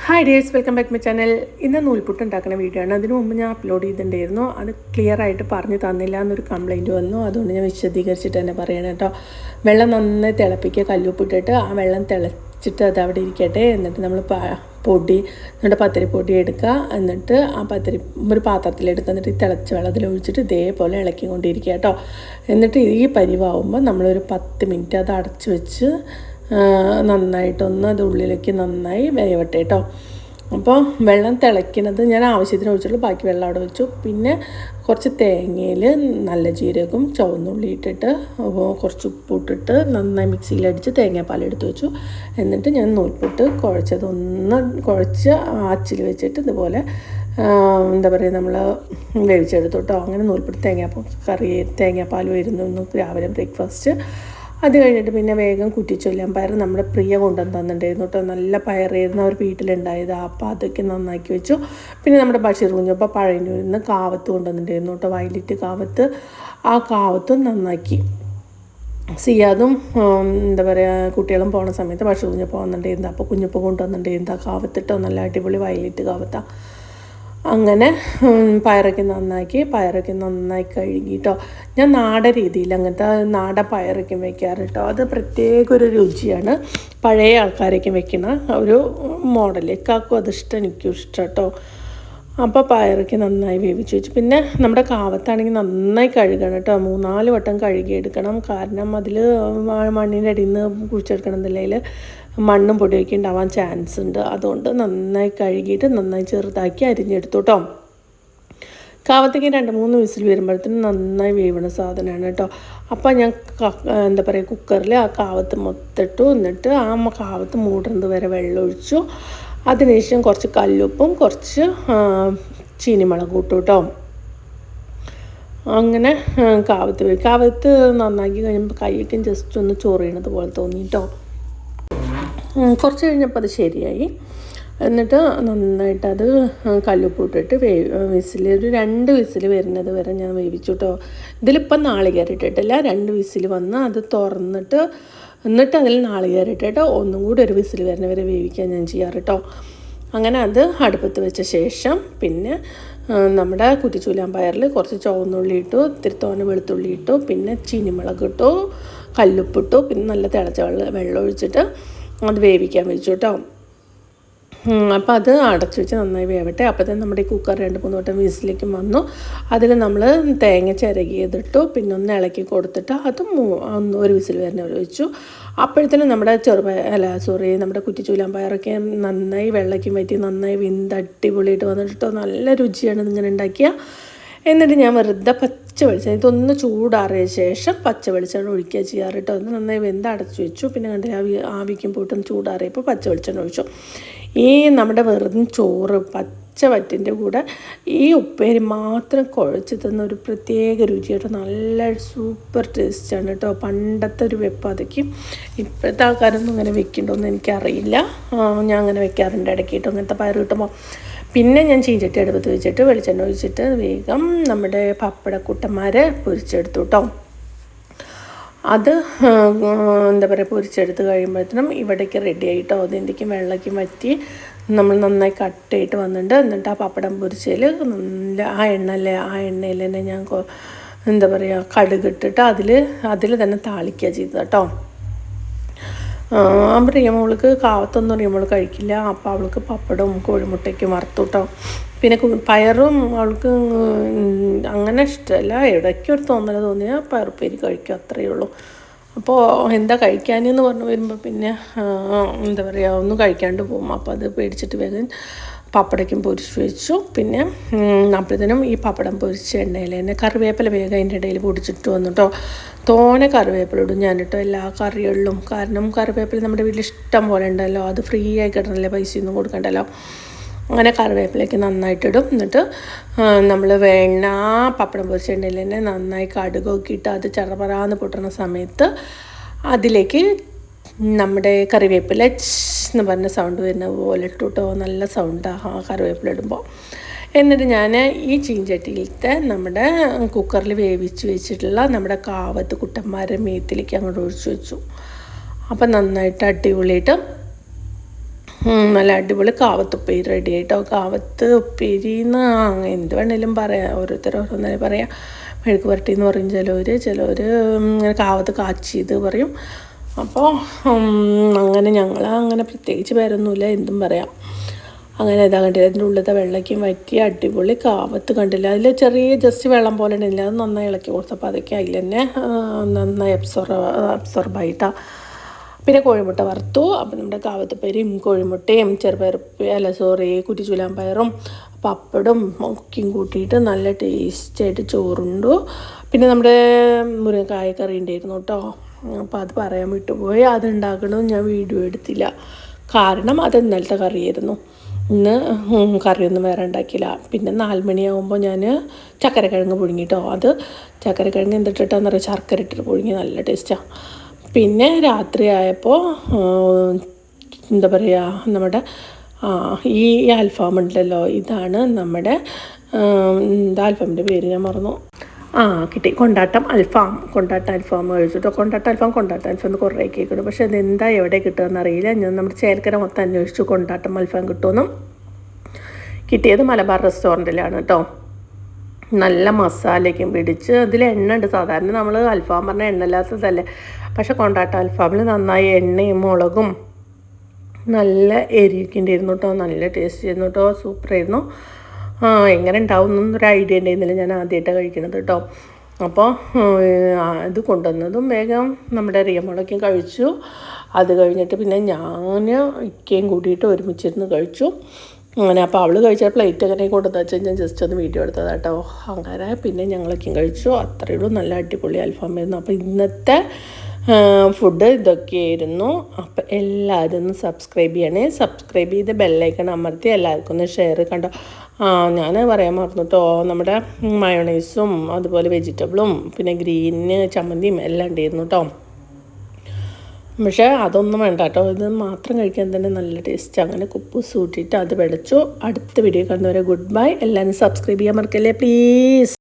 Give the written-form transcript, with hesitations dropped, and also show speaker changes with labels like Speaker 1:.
Speaker 1: Hi dears, welcome back my channel. ഇന്ന് നൂൽപുട്ട് ഉണ്ടാക്കുന്ന വീഡിയോ ആണ്. അതിനു മുമ്പ് ഞാൻ അപ്ലോഡ് ചെയ്തിട്ടുണ്ടായിരുന്നു. അത് ക്ലിയർ ആയിട്ട് പറഞ്ഞു തന്നില്ല എന്നൊരു കംപ്ലയിൻറ്റ് വന്നു. അതുകൊണ്ട് ഞാൻ വിശദീകരിച്ചിട്ട് തന്നെ പറയണം കേട്ടോ. വെള്ളം നന്നായി തിളപ്പിക്കുക, കല്ലുപ്പിട്ടിട്ട് ആ വെള്ളം തിളച്ചിട്ട് അത് അവിടെ ഇരിക്കട്ടെ. എന്നിട്ട് നമ്മൾ പൊടി, നമ്മുടെ പത്തിരിപ്പൊടി എടുക്കുക. എന്നിട്ട് ആ പത്തിരി ഒരു പാത്രത്തിലെടുക്കുക. എന്നിട്ട് ഈ തിളച്ച വെള്ളത്തിൽ ഒഴിച്ചിട്ട് ഇതേപോലെ ഇളക്കിക്കൊണ്ടിരിക്കുക കേട്ടോ. എന്നിട്ട് ഈ പരിവാകുമ്പോൾ നമ്മളൊരു 10 മിനിറ്റ് അത് അടച്ച് വെച്ച് നന്നായിട്ടൊന്ന് അത് ഉള്ളിലേക്ക് നന്നായി വേവട്ടെ കേട്ടോ. അപ്പോൾ വെള്ളം തിളയ്ക്കുന്നത് ഞാൻ ആവശ്യത്തിന് ഒഴിച്ചുള്ളൂ, ബാക്കി വെള്ളം അവിടെ വെച്ചു. പിന്നെ കുറച്ച് തേങ്ങയിൽ നല്ല ജീരകവും ചുവന്നുള്ളി ഇട്ടിട്ട് കുറച്ച് ഉപ്പിട്ടിട്ട് നന്നായി മിക്സിയിലടിച്ച് തേങ്ങാപ്പാൽ എടുത്ത് വെച്ചു. എന്നിട്ട് ഞാൻ നൂൽപുട്ട് കുഴച്ചതൊന്ന് കുഴച്ച് അച്ചിൽ വെച്ചിട്ട് ഇതുപോലെ എന്താ പറയുക നമ്മൾ വേവിച്ചെടുത്തു കേട്ടോ. അങ്ങനെ നൂൽപുട്ട് തേങ്ങാപ്പാൽ വരുന്നു രാവിലെ ബ്രേക്ക്ഫാസ്റ്റ്. അത് കഴിഞ്ഞിട്ട് പിന്നെ വേഗം കുറ്റിച്ചൊല്ലാൻ പയർ നമ്മുടെ പ്രിയ കൊണ്ടുവന്ന് തന്നിട്ടുണ്ടായിരുന്നു കേട്ടോ. നല്ല പയറായിരുന്നു അവർ വീട്ടിലുണ്ടായത്. അപ്പോൾ അതൊക്കെ നന്നാക്കി വെച്ചു. പിന്നെ നമ്മുടെ ബഷീർ കുഞ്ഞപ്പോൾ പഴയന്നൂരിൽ നിന്ന് കാവത്ത് കൊണ്ടുവന്നിട്ടുണ്ടായിരുന്നു കേട്ടോ, വയലറ്റ് കാവത്ത്. ആ കാവത്തും നന്നാക്കി. സിയാദും എന്താ പറയുക കുട്ടികളും പോണ സമയത്ത് ബഷീർ കുഞ്ഞപ്പോൾ വന്നിട്ടുണ്ടായിരുന്നു. അപ്പോൾ കുഞ്ഞപ്പോൾ കൊണ്ടുവന്നിട്ടുണ്ടായിരുന്നു ആ കാവത്തിട്ടോ. നല്ല അടിപൊളി വയലറ്റ് കാവത്താണ്. അങ്ങനെ പയറൊക്കെ നന്നായി കഴുകിട്ടോ. ഞാൻ നാടൻ രീതിയിൽ അങ്ങനത്തെ നാടൻ പയറൊക്കെ വെക്കാറ് കേട്ടോ. അത് പ്രത്യേക ഒരു രുചിയാണ്. പഴയ ആൾക്കാരൊക്കെ വെക്കുന്ന ഒരു മോഡലേക്കാക്കും അതിഷ്ടം, എനിക്കും ഇഷ്ടം കേട്ടോ. അപ്പോൾ പയറൊക്കെ നന്നായി വേവിച്ച് വെച്ചു. പിന്നെ നമ്മുടെ കാവത്താണെങ്കിൽ നന്നായി കഴുകണം കേട്ടോ. 3-4 വട്ടം കഴുകിയെടുക്കണം. കാരണം അതിൽ മണ്ണിൻ്റെ അടിയിൽ നിന്ന് കുഴിച്ചെടുക്കണമെന്നില്ലെങ്കിൽ മണ്ണും പൊടിയൊക്കെ ഉണ്ടാവാൻ ചാൻസ് ഉണ്ട്. അതുകൊണ്ട് നന്നായി കഴുകിയിട്ട് നന്നായി ചെറുതാക്കി അരിഞ്ഞെടുത്തു കേട്ടോ. കാവത്തേക്ക് 2-3 വിസിൽ വരുമ്പോഴത്തേനും നന്നായി വേവണ സാധനമാണ് കേട്ടോ. അപ്പോൾ ഞാൻ എന്താ പറയുക കുക്കറിൽ ആ കാവത്ത് മൊത്തിട്ടു. എന്നിട്ട് ആ കാവത്ത് മൂടുന്നത് വരെ വെള്ളം ഒഴിച്ചു. അതിനുശേഷം കുറച്ച് കല്ലുപ്പും കുറച്ച് ചീനിമുളകും ഇട്ടു കേട്ടോ. അങ്ങനെ കാവത്ത് നന്നാക്കി കഴിയുമ്പോൾ കൈയൊക്കെ ജസ്റ്റ് ഒന്ന് ചൊറിയണത് പോലെ തോന്നി കേട്ടോ. കുറച്ച് കഴിഞ്ഞപ്പോൾ അത് ശരിയായി. എന്നിട്ട് നന്നായിട്ടത് കല്ലുപ്പ് ഇട്ടിട്ട് ഒരു 2 വിസിൽ വരുന്നത് വരെ ഞാൻ വേവിച്ചു കേട്ടോ. ഇതിലിപ്പം നാളികേരം ഇട്ടിട്ടില്ല. 2 വിസിൽ വന്ന് അത് തുറന്നിട്ട് എന്നിട്ട് അതിൽ നാളികേരം ഇട്ടിട്ട് ഒന്നും കൂടി ഒരു വിസിൽ വരുന്ന വരെ വേവിക്കാൻ ഞാൻ ചെയ്യാറ് കേട്ടോ. അങ്ങനെ അത് അടുപ്പത്ത് വെച്ച ശേഷം പിന്നെ നമ്മുടെ കുറ്റിച്ചൂലാൻ പയറിൽ കുറച്ച് ചുവന്നുള്ളി ഇട്ടു, തിരുത്തോന വെളുത്തുള്ളി ഇട്ടു, പിന്നെ ചീനിമുളക് ഇട്ടു, കല്ലുപ്പിട്ടു, പിന്നെ നല്ല തിളച്ച വെള്ളം ഒഴിച്ചിട്ട് അത് വേവിക്കാൻ വെച്ചു കേട്ടോ. അപ്പോൾ അത് അടച്ചു വെച്ച് നന്നായി വേവട്ടെ. അപ്പോൾ തന്നെ നമ്മുടെ ഈ കുക്കർ 2-3 വട്ടം വിസിലേക്കും വന്നു. അതിൽ നമ്മൾ തേങ്ങ ചിരകിയതിട്ടു. പിന്നെ ഒന്ന് ഇളക്കി കൊടുത്തിട്ട് അതും ഒരു വിസിൽ വരുന്ന വെച്ചു. അപ്പോഴത്തേനും നമ്മുടെ നമ്മുടെ കുറ്റിച്ചൂലാൻ പയറൊക്കെ നന്നായി വെള്ളയ്ക്കും വറ്റി നന്നായി അടിപൊളിയായിട്ട് വന്നിട്ടോ. നല്ല രുചിയാണ് ഇതിങ്ങനെ ഉണ്ടാക്കിയ. എന്നിട്ട് ഞാൻ വെറുതെ പച്ച വെളിച്ചെണ്ണ ഇതൊന്ന് ചൂടാറിയ ശേഷം പച്ച വെളിച്ചെണ്ണ ഒഴിക്കുക ചെയ്യാറ് കേട്ടോ. ഒന്ന് നന്നായി അടച്ചു വെച്ചു. പിന്നെ കണ്ട് ആവിക്കും പോയിട്ടും ചൂടാറിയപ്പോൾ പച്ച വെളിച്ചെണ്ണ ഒഴിച്ചു. ഈ നമ്മുടെ വെറും ചോറ് പച്ച വറ്റിൻ്റെ കൂടെ ഈ ഉപ്പേരി മാത്രം കുഴച്ച് തന്ന ഒരു പ്രത്യേക രുചിയായിട്ട് നല്ല സൂപ്പർ ടേസ്റ്റാണ് കേട്ടോ. പണ്ടത്തെ ഒരു വെപ്പ് അതൊക്കെ ഇപ്പോഴത്തെ ആൾക്കാരൊന്നും അങ്ങനെ വെക്കണ്ടോയെന്ന് എനിക്കറിയില്ല. ഞാൻ അങ്ങനെ വെക്കാറുണ്ട് ഇടയ്ക്കിട്ട് അങ്ങനത്തെ പയർ കിട്ടുമ്പോൾ. പിന്നെ ഞാൻ ചീഞ്ചട്ടി അടുപ്പത്ത് വെച്ചിട്ട് വെളിച്ചെണ്ണ ഒഴിച്ചിട്ട് വേഗം നമ്മുടെ പപ്പടക്കുട്ടന്മാരെ പൊരിച്ചെടുത്തു കേട്ടോ. അത് എന്താ പറയുക പൊരിച്ചെടുത്ത് കഴിയുമ്പോഴത്തേനും ഇവിടേക്ക് റെഡി ആയിട്ടോ. അതിൻ്റെക്കും വെള്ളയ്ക്കും വറ്റി നമ്മൾ നന്നായി കട്ടായിട്ട് വന്നിട്ടുണ്ട്. എന്നിട്ട് ആ പപ്പടം പൊരിച്ചതിൽ നല്ല ആ എണ്ണയിൽ തന്നെ ഞാൻ എന്താ പറയുക കടുകിട്ടിട്ട് അതിൽ തന്നെ താളിക്കുക ചെയ്തത് കേട്ടോ. റിയമോൾക്ക് കാവത്തൊന്നും റിയമോൾ കഴിക്കില്ല. അപ്പോൾ അവൾക്ക് പപ്പടവും കോഴിമുട്ടയ്ക്കും വറുത്തു കേട്ടോ. പിന്നെ പയറും അവൾക്ക് അങ്ങനെ ഇഷ്ടമല്ല. ഇടയ്ക്ക് ഒരു തോന്നിയാൽ പയറുപ്പേരി കഴിക്കും, അത്രയേ ഉള്ളൂ. അപ്പോൾ എന്താ കഴിക്കാനെന്ന് പറഞ്ഞു വരുമ്പോൾ പിന്നെ എന്താ പറയുക ഒന്നും കഴിക്കാണ്ട് പോകും. അപ്പോൾ അത് പേടിച്ചിട്ട് വേഗം പപ്പടയ്ക്കും പൊരിച്ച് വെച്ചു. പിന്നെ അപ്പോഴത്തേനും ഈ പപ്പടം പൊരിച്ച എണ്ണയിൽ തന്നെ കറിവേപ്പില വേഗം അതിൻ്റെ ഇടയിൽ പൊടിച്ചിട്ട് വന്നിട്ടോ. തോനെ കറിവേപ്പില ഇടും ഞാനിട്ടോ എല്ലാ കറികളിലും. കാരണം കറിവേപ്പില നമ്മുടെ വീട്ടിൽ ഇഷ്ടം പോലെ ഉണ്ടല്ലോ. അത് ഫ്രീ ആയി കിട്ടണമല്ലേ, പൈസയൊന്നും കൊടുക്കണ്ടല്ലോ. അങ്ങനെ കറിവേപ്പിലേക്ക് നന്നായിട്ടിടും. എന്നിട്ട് നമ്മൾ പപ്പടം പൊരിച്ച എണ്ണയിൽ തന്നെ നന്നായി കടുകൊക്കെ ഇട്ട് അത് ചറപറാന്ന് പൊട്ടുന്ന സമയത്ത് അതിലേക്ക് നമ്മുടെ കറിവേപ്പില എന്ന് പറഞ്ഞ സൗണ്ട് വരുന്ന പോലെ ഇട്ടുട്ടോ. നല്ല സൗണ്ടാണ് ആ കറിവേപ്പില ഇടുമ്പോൾ. എന്നിട്ട് ഞാൻ ഈ ചീഞ്ചട്ടിയിലത്തെ നമ്മുടെ കുക്കറിൽ വേവിച്ച് വെച്ചിട്ടുള്ള നമ്മുടെ കാവത്ത് കുട്ടന്മാരെ മേത്തിലേക്ക് അങ്ങോട്ട് ഒഴിച്ചു വെച്ചു. അപ്പം നന്നായിട്ട് അടിപൊളിയായിട്ട് നല്ല അടിപൊളി കാവത്തുപ്പേരി റെഡി ആയിട്ടോ. കാവത്ത് ഉപ്പേരിന്ന് എന്ത് വേണേലും പറയാം, ഓരോരുത്തരോരോന്നേ പറയാം. മെഴുക്ക് പുരട്ടി എന്ന് പറയും ചിലർ ഇങ്ങനെ കാവത്ത് കാച്ചിയത് പറയും. അപ്പോൾ അങ്ങനെ ഞങ്ങൾ അങ്ങനെ പ്രത്യേകിച്ച് പേരൊന്നുമില്ല, എന്തും പറയാം. അങ്ങനെ ഇതാ കണ്ടില്ല, അതിൻ്റെ ഉള്ളിലത്തെ വെള്ളയ്ക്കും വറ്റി അടിപൊളി കാവത്ത് കണ്ടില്ല. അതിൽ ചെറിയ ജസ്റ്റ് വെള്ളം പോലെ ഉണ്ടില്ല, അത് നന്നായി ഇളക്കി കൊടുത്തപ്പോൾ അതൊക്കെ അതിൽ തന്നെ നന്നായി അബ്സോർബായിട്ടാണ്. പിന്നെ കോഴിമുട്ട വറുത്തു. അപ്പം നമ്മുടെ കാവത്തുപ്പേരിയും കോഴിമുട്ടയും കുറ്റിച്ചൂലാമ്പയറും പപ്പടും ഒക്കെയും കൂട്ടിയിട്ട് നല്ല ടേസ്റ്റായിട്ട് ചോറുണ്ടു. പിന്നെ നമ്മുടെ മുരിങ്ങക്കായ കറി ഉണ്ടായിരുന്നു കേട്ടോ. അപ്പോൾ അത് പറയാൻ വിട്ടുപോയി. അതുണ്ടാക്കണമെന്ന് ഞാൻ വീഡിയോ എടുത്തില്ല, കാരണം അത് ഇന്നലത്തെ കറിയായിരുന്നു. ഇന്ന് കറിയൊന്നും വേറെ ഉണ്ടാക്കിയില്ല. പിന്നെ 4 മണിയാകുമ്പോൾ ഞാൻ ചക്കരക്കിഴങ്ങ് പുഴുങ്ങിട്ടോ. അത് ചക്കരക്കിഴങ്ങ് എന്തിട്ടിട്ടാന്ന് പറയുക, ശർക്കര ഇട്ടിട്ട് പുഴുങ്ങി നല്ല ടേസ്റ്റാണ്. പിന്നെ രാത്രി ആയപ്പോൾ എന്താ പറയുക, നമ്മുടെ ഈ അൽഫാം ഉണ്ടല്ലോ, ഇതാണ് നമ്മുടെ അൽഫാമിൻ്റെ പേര് ഞാൻ മറന്നു. കിട്ടി, കൊണ്ടാട്ടം അൽഫാം കഴിച്ചിട്ടോ. കൊണ്ടാട്ടം അൽഫാം കുറേ കേൾക്കണം, പക്ഷെ അതെന്താ എവിടെ കിട്ടുകയെന്ന് അറിയില്ല. ഞാൻ നമ്മുടെ ചേലക്കര മൊത്തം അന്വേഷിച്ചു കൊണ്ടാട്ടം അൽഫാം കിട്ടുമെന്ന്. കിട്ടിയത് മലബാർ റെസ്റ്റോറൻറ്റിലാണ് കേട്ടോ. നല്ല മസാലയ്ക്കും പിടിച്ച്, അതിൽ എണ്ണ ഉണ്ട്. സാധാരണ നമ്മൾ അൽഫാം പറഞ്ഞാൽ എണ്ണയില്ലാത്തതല്ലേ, പക്ഷെ കൊണ്ടാട്ടം അൽഫാമിൽ നന്നായി എണ്ണയും മുളകും നല്ല എരിക്കുണ്ടായിരുന്നു കേട്ടോ. നല്ല ടേസ്റ്റ് ആയിരുന്നു കേട്ടോ, സൂപ്പറായിരുന്നു. എങ്ങനെ ഉണ്ടാവും എന്നൊരു ഐഡിയ ഉണ്ടായിരുന്നില്ല, ഞാൻ ആദ്യമായിട്ടാണ് കഴിക്കണത് കേട്ടോ. അപ്പോൾ ഇത് കൊണ്ടുവന്നതും വേഗം നമ്മുടെ റിയമുളയ്ക്കും കഴിച്ചു. അത് കഴിഞ്ഞിട്ട് പിന്നെ ഞാൻ ഇക്കയും കൂടിയിട്ട് ഒരുമിച്ചിരുന്ന് കഴിച്ചു. അങ്ങനെ അപ്പോൾ അവൾ കഴിച്ച പ്ലേറ്റ് അങ്ങനെ കൊണ്ടുവന്ന് വെച്ചാൽ ഞാൻ ജസ്റ്റ് ഒന്ന് വീഡിയോ എടുത്തതാണ് കേട്ടോ. അങ്ങനെ പിന്നെ ഞങ്ങളൊക്കെയും കഴിച്ചു. അത്രയേ ഉള്ളൂ, നല്ല അടിപൊളി അൽഫാമായിരുന്നു. അപ്പോൾ ഇന്നത്തെ ഫുഡ് ഇതൊക്കെയായിരുന്നു. അപ്പോൾ എല്ലാവരും ഒന്ന് സബ്സ്ക്രൈബ് ചെയ്യണേ. സബ്സ്ക്രൈബ് ചെയ്ത് ബെല്ലൈക്കൺ അമർത്തി എല്ലാവർക്കും ഒന്ന് ഷെയർ കണ്ടോ. ഞാൻ പറയാൻ മറന്നു കേട്ടോ, നമ്മുടെ മയോണൈസും അതുപോലെ വെജിറ്റബിളും പിന്നെ ഗ്രീന് ചമ്മന്തിയും എല്ലാം ഉണ്ടായിരുന്നു കേട്ടോ. പക്ഷേ അതൊന്നും വേണ്ട കേട്ടോ, ഇത് മാത്രം കഴിക്കാൻ തന്നെ നല്ല ടേസ്റ്റ്. അങ്ങനെ കുപ്പൂസ് കൂട്ടിയിട്ട് അത് വെടച്ചു. അടുത്ത വീഡിയോ കാണുന്നവരെ ഗുഡ് ബൈ. എല്ലാവരും സബ്സ്ക്രൈബ് ചെയ്യാൻ മറക്കല്ലേ പ്ലീസ്.